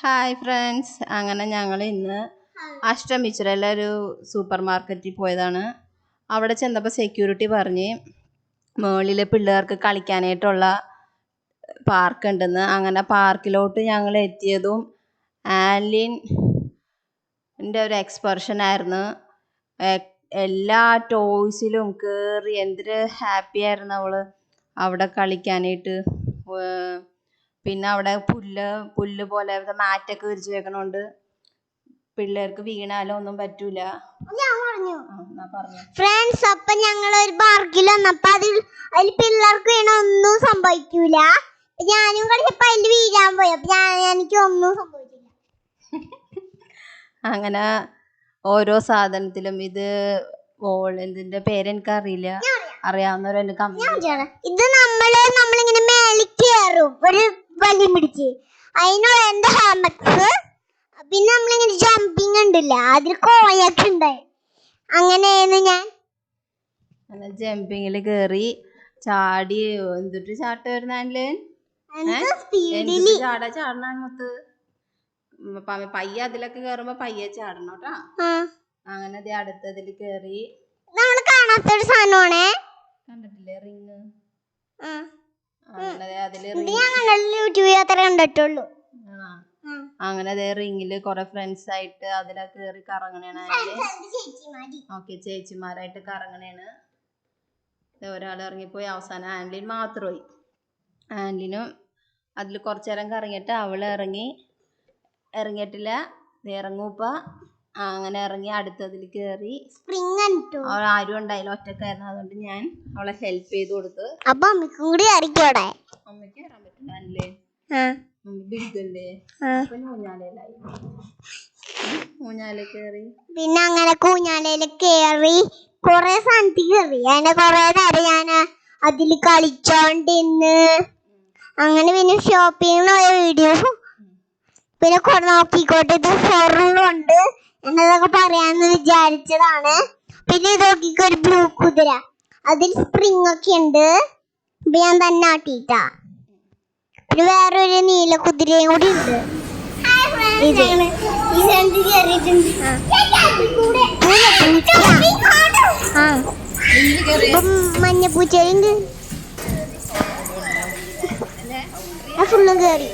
Hi friends, അങ്ങനെ ഞങ്ങൾ ഇന്ന് അഷ്ടമിച്ചിറയിലെ ഒരു സൂപ്പർ മാർക്കറ്റിൽ പോയതാണ്. അവിടെ ചെന്നപ്പോൾ സെക്യൂരിറ്റി പറഞ്ഞ് മുകളിൽ പിള്ളേർക്ക് കളിക്കാനായിട്ടുള്ള പാർക്ക് ഉണ്ടെന്ന്. അങ്ങനെ പാർക്കിലോട്ട് ഞങ്ങൾ എത്തിയതും ആൻലിൻ്റെ ഒരു എക്സ്പെർഷൻ ആയിരുന്നു. എല്ലാ ടോയ്സിലും കയറി എന്തൊരു ഹാപ്പി ആയിരുന്നു അവൾ അവിടെ കളിക്കാനായിട്ട്. പിന്നെ അവിടെ പുല്ല് പോലെ മാറ്റൊക്കെ വിരിച്ച് വെക്കണോണ്ട് പിള്ളേർക്ക് വീണാലോ ഒന്നും പറ്റൂല. ഫ്രണ്ട്സ്, അപ്പൊ ഞങ്ങൾ ഒരു പാർക്കിൽ വന്നപ്പോ അതിൽ പിള്ളേർക്ക് വീണ ഒന്നും സംഭവിക്കൂല. ഞാനും കളിച്ചപ്പോ അതിൽ വീഴാൻ പോയി. അപ്പൊ എനിക്ക് ഒന്നും സംഭവിച്ചില്ല. അങ്ങനെ ഓരോ സാധനത്തിലും ഇത് ഇതിന്റെ പേരെനിക്ക് അറിയില്ല, അറിയാവുന്നവരെന്നെ ഇത് നമ്മളിങ്ങനെ മേളിൽ കയറും ഒരു വലിയ പിടിച്ച് അതിനുള്ള എന്റെ ഹാമക്സ്. പിന്നെ നമ്മളിങ്ങനെ ജമ്പിങ് ഉണ്ടല്ല, അതിൽ കോയൊക്കെ ഉണ്ടായി. അങ്ങനെയാണ് ഞാൻ ജമ്പിങ്ങിൽ കയറി ചാടി. എന്തിട്ട് ചാട്ട വരുന്നല്ലേ ചാടണ മൊത്ത് പയ്യ അതിലൊക്കെ കേറുമ്പോ പയ്യെ ചാടണം കേട്ടാ. അങ്ങനെ അടുത്തതിൽ കേറി. നമ്മള് കാണാത്തൊരു സാധനമാണേ, കണ്ടിട്ടില്ലേ റിങ്? അങ്ങനെ അതേ റിങ്ങില് കൊറേ ഫ്രണ്ട്സ് ആയിട്ട് അതിലെ കേറി കറങ്ങണേണ്. ഓക്കെ, ചേച്ചിമാരായിട്ട് കറങ്ങണേണ്. ഒരാൾ ഇറങ്ങിപ്പോയി. അവസാനം ആൻലിൻ മാത്രമായി. ആൻലിനും അതിൽ കുറച്ചു നേരം കറങ്ങിയിട്ട് അവൾ ഇറങ്ങിയിട്ടില്ല. ഇറങ്ങൂപ്പ. അങ്ങനെ ഇറങ്ങി അടുത്തതിൽ കയറി. അവൾ ആരും ഉണ്ടായില്ല, ഒറ്റക്കായിരുന്നു. അതുകൊണ്ട് ഞാൻ അവളെ ഹെൽപ്പ് ചെയ്ത് കൊടുത്ത്. അമ്മയ്ക്ക് കയറാൻ പറ്റില്ല അല്ലേ, ബിഗല്ലേ. ഊഞ്ഞാല കയറി. പിന്നെ അങ്ങനെ ഊഞ്ഞാലയില് കയറി കൊറേ സ്ഥലത്ത് കയറി. അങ്ങനെ കൊറേ നേരം ഞാൻ അതിൽ കളിച്ചോണ്ടിന്ന്. അങ്ങനെ പിന്നെ ഷോപ്പിങ്ങിന് പോയ വീഡിയോ പിന്നെ നോക്കിക്കോട്ടെ. ഇത് ഫോറിലുണ്ട് എന്നതൊക്കെ പറയാന്ന് വിചാരിച്ചതാണ്. പിന്നെ ഇത് നോക്കിക്കോ, ഒരു ബ്ലൂ കുതിര, അതിൽ സ്പ്രിങ് ഒക്കെ ഉണ്ട്. ഞാൻ തന്നെ ആട്ടിട്ടാ. പിന്നെ വേറൊരു നീല കുതിരയും കൂടി ഉണ്ട്. മഞ്ഞപ്പൂച്ചയുണ്ട്. ഫുള്ളും കയറി.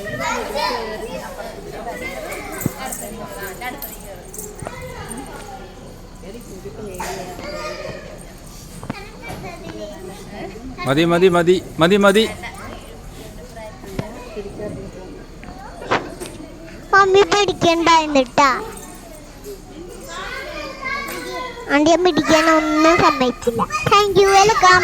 മതി മതി മതി മതി മതി. മമ്മി പിടിക്കണ്ടായിരുന്നിട്ടാ. അണ്ടി പിടിക്കാനൊന്നും സമ്മതിച്ചില്ല. Thank you, welcome.